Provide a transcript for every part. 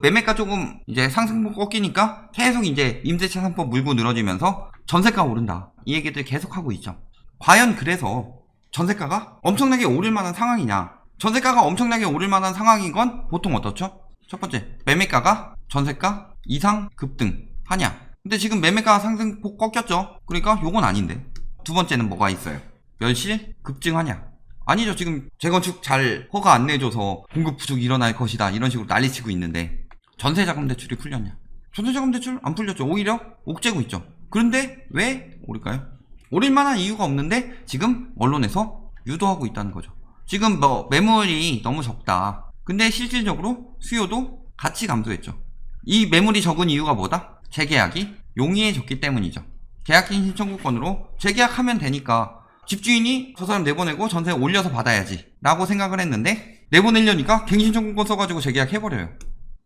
매매가 조금 이제 상승폭 꺾이니까 계속 이제 임대차 3법 물고 늘어지면서 전세가 오른다. 이 얘기들 계속 하고 있죠. 과연 그래서 전세가가 엄청나게 오를 만한 상황이냐? 전세가가 엄청나게 오를 만한 상황인 건 보통 어떻죠? 첫 번째, 매매가가 전세가 이상 급등하냐? 근데 지금 매매가 상승폭 꺾였죠? 그러니까 요건 아닌데. 두 번째는 뭐가 있어요? 멸실 급증하냐? 아니죠. 지금 재건축 잘 허가 안 내줘서 공급 부족 일어날 것이다. 이런 식으로 난리치고 있는데 전세자금 대출이 풀렸냐? 전세자금 대출 안 풀렸죠. 오히려 옥죄고 있죠. 그런데 왜 오를까요? 오를 만한 이유가 없는데 지금 언론에서 유도하고 있다는 거죠. 지금 뭐 매물이 너무 적다. 근데 실질적으로 수요도 같이 감소했죠. 이 매물이 적은 이유가 뭐다? 재계약이 용이해졌기 때문이죠. 계약갱신 신청구권으로 재계약하면 되니까 집주인이 저 사람 내보내고 전세 올려서 받아야지 라고 생각을 했는데 내보내려니까 갱신청구권 써가지고 재계약해버려요.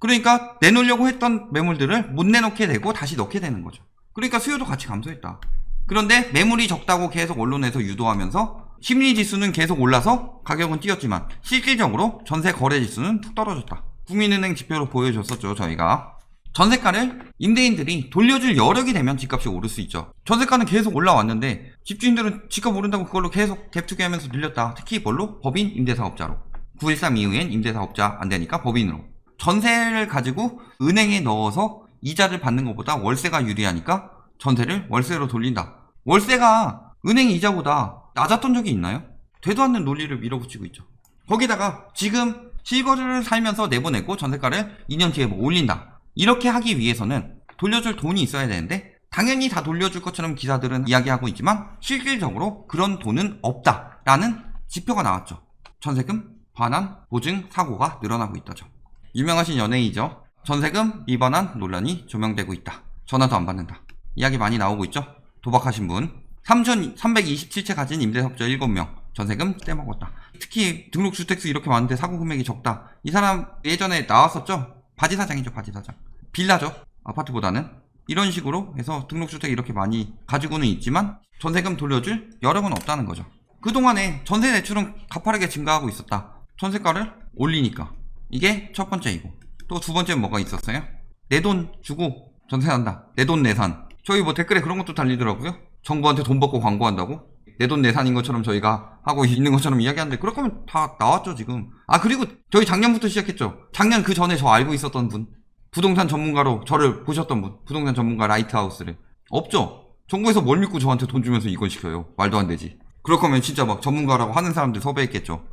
그러니까 내놓으려고 했던 매물들을 못 내놓게 되고 다시 넣게 되는 거죠. 그러니까 수요도 같이 감소했다. 그런데 매물이 적다고 계속 언론에서 유도하면서 심리지수는 계속 올라서 가격은 뛰었지만 실질적으로 전세 거래지수는 툭 떨어졌다. 국민은행 지표로 보여줬었죠. 저희가 전세가를 임대인들이 돌려줄 여력이 되면 집값이 오를 수 있죠. 전세가는 계속 올라왔는데 집주인들은 집값 오른다고 그걸로 계속 갭투기 하면서 늘렸다. 특히 뭘로? 법인 임대사업자로. 913 이후엔 임대사업자 안 되니까 법인으로. 전세를 가지고 은행에 넣어서 이자를 받는 것보다 월세가 유리하니까 전세를 월세로 돌린다. 월세가 은행 이자보다 낮았던 적이 있나요? 되도 않는 논리를 밀어붙이고 있죠. 거기다가 지금 실거주를 살면서 내보내고 전세가를 2년 뒤에 뭐 올린다. 이렇게 하기 위해서는 돌려줄 돈이 있어야 되는데 당연히 다 돌려줄 것처럼 기사들은 이야기하고 있지만 실질적으로 그런 돈은 없다라는 지표가 나왔죠. 전세금 반환 보증 사고가 늘어나고 있다죠. 유명하신 연예인이죠. 전세금 미반환 논란이 조명되고 있다. 전화도 안 받는다. 이야기 많이 나오고 있죠. 도박하신 분 3,327채 가진 임대사업자 7명 전세금 떼먹었다. 특히 등록주택수 이렇게 많은데 사고 금액이 적다. 이 사람 예전에 나왔었죠. 바지사장이죠. 바지사장. 빌라죠. 아파트보다는. 이런 식으로 해서 등록주택 이렇게 많이 가지고는 있지만 전세금 돌려줄 여력은 없다는 거죠. 그동안에 전세 대출은 가파르게 증가하고 있었다. 전세가를 올리니까. 이게 첫 번째이고. 또 두 번째는 뭐가 있었어요? 내 돈 주고 전세한다. 내 돈 내산. 저희 뭐 댓글에 그런 것도 달리더라고요. 정부한테 돈 받고 광고한다고? 내 돈 내산인 것처럼 저희가 하고 있는 것처럼 이야기하는데 그럴 거면 다 나왔죠 지금. 아 그리고 저희 작년부터 시작했죠. 작년 그 전에 저 알고 있었던 분, 부동산 전문가로 저를 보셨던 분, 부동산 전문가 라이트하우스를. 없죠. 정부에서 뭘 믿고 저한테 돈 주면서 이걸 시켜요. 말도 안 되지. 그럴 거면 진짜 막 전문가라고 하는 사람들 섭외했겠죠.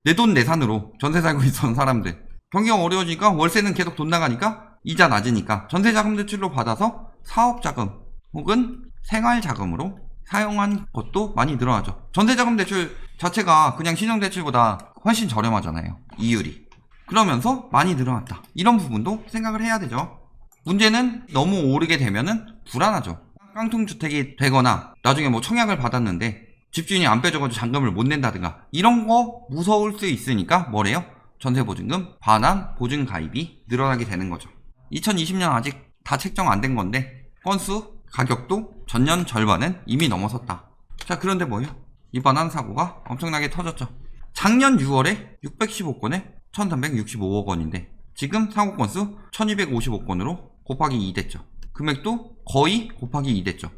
내 돈 내산으로 전세 살고 있었던 사람들. 경기가 어려워지니까 월세는 계속 돈 나가니까 이자 낮으니까 전세자금 대출로 받아서 사업자금 혹은 생활자금으로 사용한 것도 많이 늘어나죠. 전세자금 대출 자체가 그냥 신용대출보다 훨씬 저렴하잖아요. 이율이. 그러면서 많이 늘어났다. 이런 부분도 생각을 해야 되죠. 문제는 너무 오르게 되면은 불안하죠. 깡통주택이 되거나 나중에 뭐 청약을 받았는데 집주인이 안 빼줘가지고 잔금을 못 낸다든가 이런 거 무서울 수 있으니까 뭐래요? 전세보증금 반환 보증 가입이 늘어나게 되는 거죠. 2020년 아직 다 책정 안 된 건데 건수 가격도 전년 절반은 이미 넘어섰다. 자 그런데 뭐예요? 이 반환 사고가 엄청나게 터졌죠. 작년 6월에 615건에 1365억 원인데 지금 사고 건수 1255건으로 곱하기 2 됐죠. 금액도 거의 곱하기 2 됐죠.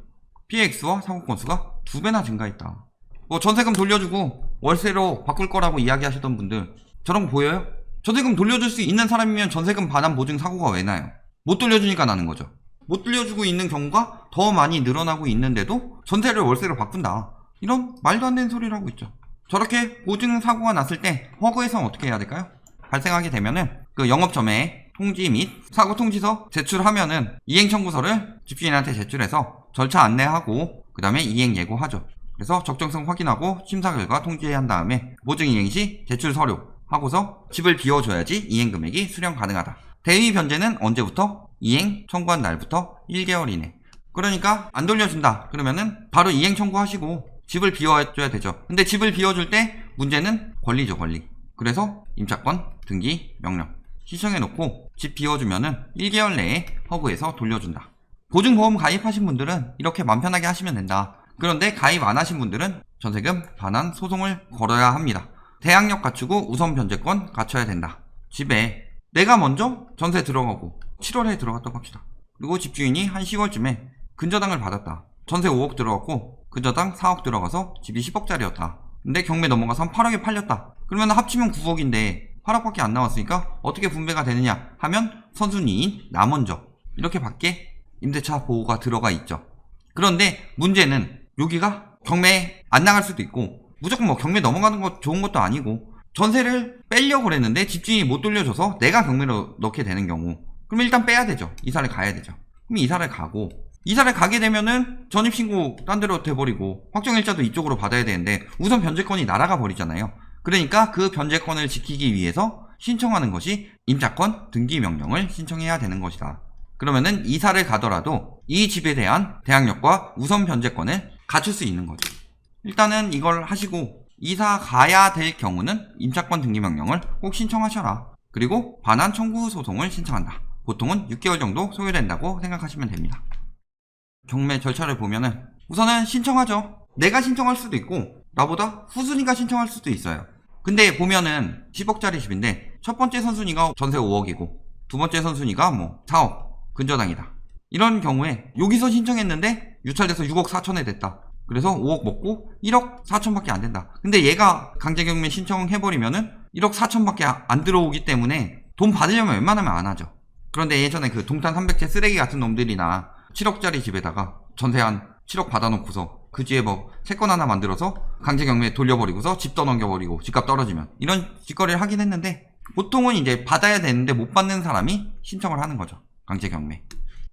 PX와 사고 건수가 2배나 증가했다. 뭐 전세금 돌려주고 월세로 바꿀 거라고 이야기하시던 분들 저런 거 보여요? 전세금 돌려줄 수 있는 사람이면 전세금 반환 보증 사고가 왜 나요? 못 돌려주니까 나는 거죠. 못 돌려주고 있는 경우가 더 많이 늘어나고 있는데도 전세를 월세로 바꾼다. 이런 말도 안 되는 소리를 하고 있죠. 저렇게 보증 사고가 났을 때 허그에서는 어떻게 해야 될까요? 발생하게 되면은 그 영업점에 통지 및 사고 통지서 제출하면은 이행 청구서를 집주인한테 제출해서 절차 안내하고 그 다음에 이행 예고하죠. 그래서 적정성 확인하고 심사 결과 통지한 다음에 보증 이행 시 제출 서류 하고서 집을 비워줘야지 이행 금액이 수령 가능하다. 대위 변제는 언제부터? 이행 청구한 날부터 1개월 이내. 그러니까 안 돌려준다 그러면은 바로 이행 청구하시고 집을 비워줘야 되죠. 근데 집을 비워줄 때 문제는 권리죠. 권리. 그래서 임차권 등기 명령 시청해놓고 집 비워주면은 1개월 내에 허브에서 돌려준다. 보증보험 가입하신 분들은 이렇게 맘 편하게 하시면 된다. 그런데 가입 안 하신 분들은 전세금 반환 소송을 걸어야 합니다. 대항력 갖추고 우선 변제권 갖춰야 된다. 집에 내가 먼저 전세 들어가고 7월에 들어갔다고 합시다. 그리고 집주인이 한 10월쯤에 근저당을 받았다. 전세 5억 들어갔고 근저당 4억 들어가서 집이 10억짜리였다. 근데 경매 넘어가서 한 8억에 팔렸다. 그러면 합치면 9억인데 8억밖에 안 나왔으니까 어떻게 분배가 되느냐 하면 선순위인 나 먼저 이렇게 밖에 임대차 보호가 들어가 있죠. 그런데 문제는 여기가 경매 안 나갈 수도 있고 무조건 뭐 경매 넘어가는 거 좋은 것도 아니고 전세를 빼려고 그랬는데 집주인이 못 돌려줘서 내가 경매로 넣게 되는 경우, 그럼 일단 빼야 되죠. 이사를 가야 되죠. 그럼 이사를 가고, 이사를 가게 되면은 전입신고 딴 데로 돼버리고 확정일자도 이쪽으로 받아야 되는데 우선 변제권이 날아가 버리잖아요. 그러니까 그 변제권을 지키기 위해서 신청하는 것이 임차권 등기명령을 신청해야 되는 것이다. 그러면은 이사를 가더라도 이 집에 대한 대항력과 우선 변제권을 갖출 수 있는 거죠. 일단은 이걸 하시고 이사 가야 될 경우는 임차권 등기명령을 꼭 신청하셔라. 그리고 반환 청구 소송을 신청한다. 보통은 6개월 정도 소요된다고 생각하시면 됩니다. 경매 절차를 보면은 우선은 신청하죠. 내가 신청할 수도 있고 나보다 후순위가 신청할 수도 있어요. 근데 보면은 10억짜리 집인데 첫 번째 선순위가 전세 5억이고 두 번째 선순위가 뭐 4억 근저당이다. 이런 경우에 여기서 신청했는데 유찰돼서 6억 4천에 됐다. 그래서 5억 먹고 1억 4천밖에 안 된다. 근데 얘가 강제경매 신청해버리면은 1억 4천밖에 안 들어오기 때문에 돈 받으려면 웬만하면 안 하죠. 그런데 예전에 그 동탄 300제 쓰레기 같은 놈들이나 7억짜리 집에다가 전세 한 7억 받아놓고서 그 집에 뭐 채권 하나 만들어서 강제경매 돌려버리고서 집 떠넘겨버리고 집값 떨어지면 이런 짓거리를 하긴 했는데 보통은 이제 받아야 되는데 못 받는 사람이 신청을 하는 거죠. 강제경매.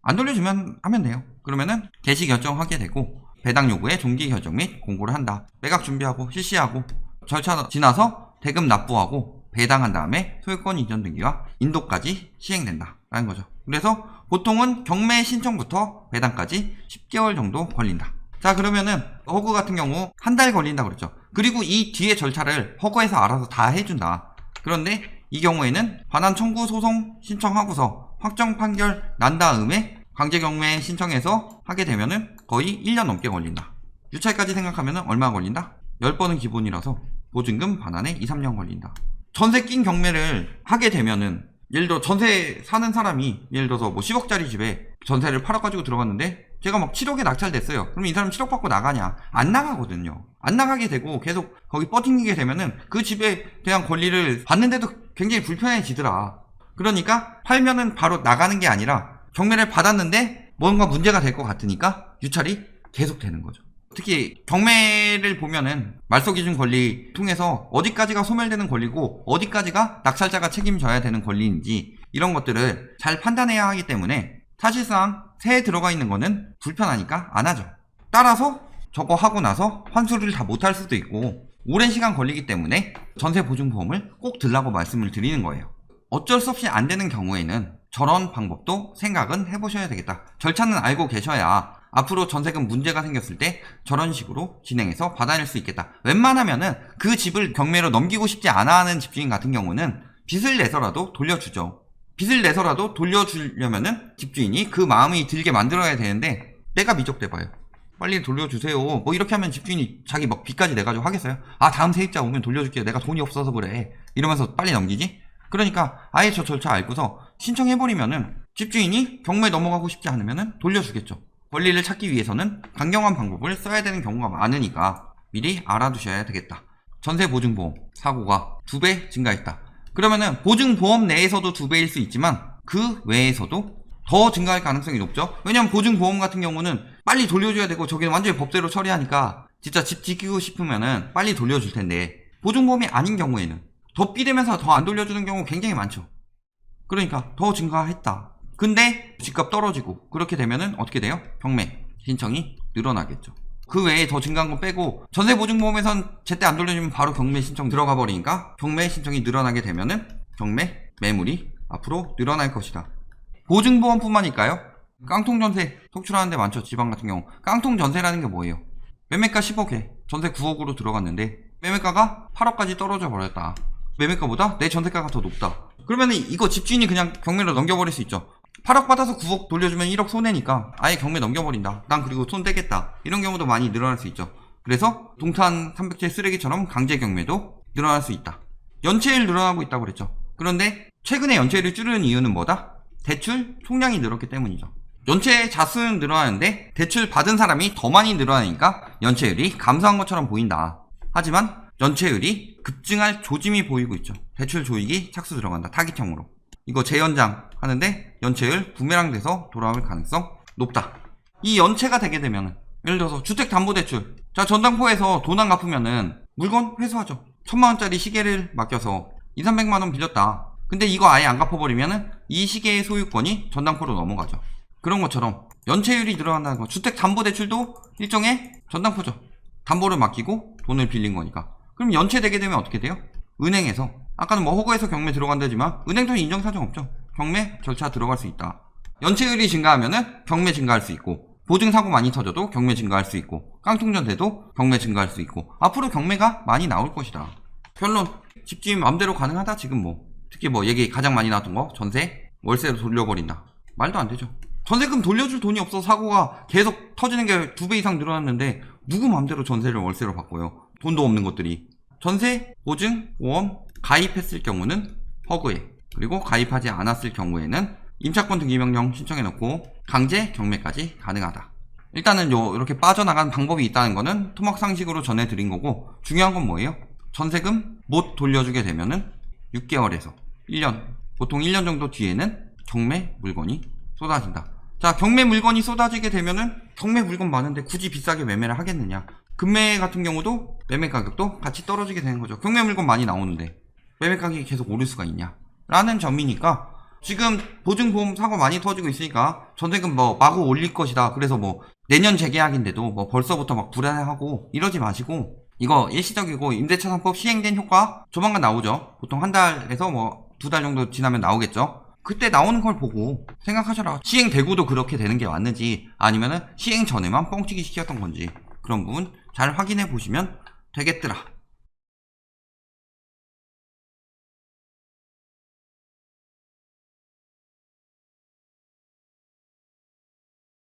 안 돌려주면 하면 돼요. 그러면은 개시 결정하게 되고 배당 요구에 종기 결정 및 공고를 한다. 매각 준비하고 실시하고 절차 지나서 대금 납부하고 배당한 다음에 소유권 이전 등기와 인도까지 시행된다 라는 거죠. 그래서 보통은 경매 신청부터 배당까지 10개월 정도 걸린다. 자, 그러면은 허그 같은 경우 한 달 걸린다 그랬죠. 그리고 이 뒤에 절차를 허그에서 알아서 다 해준다. 그런데 이 경우에는 반환 청구 소송 신청하고서 확정 판결 난 다음에 강제경매 신청해서 하게 되면은 거의 1년 넘게 걸린다. 유찰까지 생각하면은 얼마 걸린다? 10번은 기본이라서 보증금 반환에 2, 3년 걸린다. 전세 낀 경매를 하게 되면은 예를 들어 전세 사는 사람이 예를 들어서 뭐 10억짜리 집에 전세를 8억 가지고 들어갔는데 제가 막 7억에 낙찰됐어요. 그럼 이 사람 7억 받고 나가냐? 안 나가거든요. 안 나가게 되고 계속 거기 뻗팅기게 되면은 그 집에 대한 권리를 받는데도 굉장히 불편해지더라. 그러니까 팔면은 바로 나가는 게 아니라 경매를 받았는데 뭔가 문제가 될 것 같으니까 유찰이 계속 되는 거죠. 특히 경매를 보면은 말소기준 권리 통해서 어디까지가 소멸되는 권리고 어디까지가 낙찰자가 책임져야 되는 권리인지 이런 것들을 잘 판단해야 하기 때문에 사실상 세에 들어가 있는 거는 불편하니까 안 하죠. 따라서 저거 하고 나서 환수를 다 못할 수도 있고 오랜 시간 걸리기 때문에 전세보증보험을 꼭 들라고 말씀을 드리는 거예요. 어쩔 수 없이 안 되는 경우에는 저런 방법도 생각은 해보셔야 되겠다. 절차는 알고 계셔야 앞으로 전세금 문제가 생겼을 때 저런 식으로 진행해서 받아낼 수 있겠다. 웬만하면은 그 집을 경매로 넘기고 싶지 않아 하는 집주인 같은 경우는 빚을 내서라도 돌려주죠. 빚을 내서라도 돌려주려면은 집주인이 그 마음이 들게 만들어야 되는데 내가 미적대 봐요. 빨리 돌려주세요. 뭐 이렇게 하면 집주인이 자기 막 빚까지 내가지고 하겠어요? 아, 다음 세입자 오면 돌려줄게요. 내가 돈이 없어서 그래. 이러면서 빨리 넘기지? 그러니까 아예 저 절차 알고서 신청해버리면은 집주인이 경매에 넘어가고 싶지 않으면은 돌려주겠죠. 권리를 찾기 위해서는 강경한 방법을 써야 되는 경우가 많으니까 미리 알아두셔야 되겠다. 전세보증보험 사고가 2배 증가했다. 그러면은 보증보험 내에서도 2배일 수 있지만 그 외에서도 더 증가할 가능성이 높죠. 왜냐면 보증보험 같은 경우는 빨리 돌려줘야 되고 저기는 완전히 법대로 처리하니까 진짜 집 지키고 싶으면은 빨리 돌려줄 텐데 보증보험이 아닌 경우에는 더 삐대면서 더 안 돌려주는 경우 굉장히 많죠. 그러니까 더 증가했다. 근데 집값 떨어지고 그렇게 되면은 어떻게 돼요? 경매 신청이 늘어나겠죠. 그 외에 더 증가한 거 빼고 전세보증보험에선 제때 안 돌려주면 바로 경매 신청 들어가 버리니까 경매 신청이 늘어나게 되면은 경매 매물이 앞으로 늘어날 것이다. 보증보험뿐만일까요? 깡통전세 속출하는 데 많죠. 지방 같은 경우 깡통전세라는 게 뭐예요? 매매가 10억에 전세 9억으로 들어갔는데 매매가가 8억까지 떨어져 버렸다. 매매가보다 내 전세가가 더 높다. 그러면은 이거 집주인이 그냥 경매로 넘겨버릴 수 있죠. 8억 받아서 9억 돌려주면 1억 손해니까 아예 경매 넘겨버린다. 난 그리고 손 떼겠다. 이런 경우도 많이 늘어날 수 있죠. 그래서 동탄 300제 쓰레기처럼 강제 경매도 늘어날 수 있다. 연체일 늘어나고 있다고 그랬죠. 그런데 최근에 연체율이 줄는 이유는 뭐다? 대출 총량이 늘었기 때문이죠. 연체 자수는 늘어나는데 대출 받은 사람이 더 많이 늘어나니까 연체율이 감소한 것처럼 보인다. 하지만 연체율이 급증할 조짐이 보이고 있죠. 대출 조익이 착수 들어간다. 타깃형으로. 이거 재연장 하는데 연체율 부메랑 돼서 돌아올 가능성 높다. 이 연체가 되게 되면 예를 들어서 주택담보대출, 자 전당포에서 돈 안 갚으면은 물건 회수하죠. 1000만원짜리 시계를 맡겨서 200~300만원 빌렸다. 근데 이거 아예 안 갚아버리면은 이 시계의 소유권이 전당포로 넘어가죠. 그런 것처럼 연체율이 늘어난다는 거. 주택담보대출도 일종의 전당포죠. 담보를 맡기고 돈을 빌린 거니까. 그럼 연체되게 되면 어떻게 돼요? 은행에서, 아까는 뭐 허구에서 경매 들어간다지만 은행도 인정사정 없죠. 경매 절차 들어갈 수 있다. 연체율이 증가하면은 경매 증가할 수 있고, 보증사고 많이 터져도 경매 증가할 수 있고, 깡통전 돼도 경매 증가할 수 있고, 앞으로 경매가 많이 나올 것이다. 결론, 집주인 맘대로 가능하다. 지금 뭐 특히 뭐 얘기 가장 많이 나왔던 거, 전세 월세로 돌려버린다. 말도 안 되죠. 전세금 돌려줄 돈이 없어서 사고가 계속 터지는 게 2배 이상 늘어났는데 누구 맘대로 전세를 월세로 바꿔요. 돈도 없는 것들이. 전세, 보증, 보험 가입했을 경우는 허그에, 그리고 가입하지 않았을 경우에는 임차권 등기명령 신청해놓고 강제 경매까지 가능하다. 일단은 이렇게 빠져나가는 방법이 있다는 거는 토막상식으로 전해드린 거고, 중요한 건 뭐예요? 전세금 못 돌려주게 되면은 6개월에서 1년, 보통 1년 정도 뒤에는 경매 물건이 쏟아진다. 자, 경매 물건이 쏟아지게 되면은 경매 물건 많은데 굳이 비싸게 매매를 하겠느냐. 금매 같은 경우도 매매 가격도 같이 떨어지게 되는 거죠. 경매 물건 많이 나오는데 매매 가격이 계속 오를 수가 있냐 라는 점이니까, 지금 보증보험 사고 많이 터지고 있으니까 전세금 뭐 마구 올릴 것이다. 그래서 뭐 내년 재계약인데도 뭐 벌써부터 막 불안해하고 이러지 마시고, 이거 일시적이고 임대차 3법 시행된 효과 조만간 나오죠. 보통 한 달에서 뭐 2달 정도 지나면 나오겠죠. 그때 나오는 걸 보고 생각하셔라. 시행되고도 그렇게 되는 게 맞는지, 아니면은 시행 전에만 뻥치기 시켰던 건지, 그런 부분 잘 확인해 보시면 되겠더라.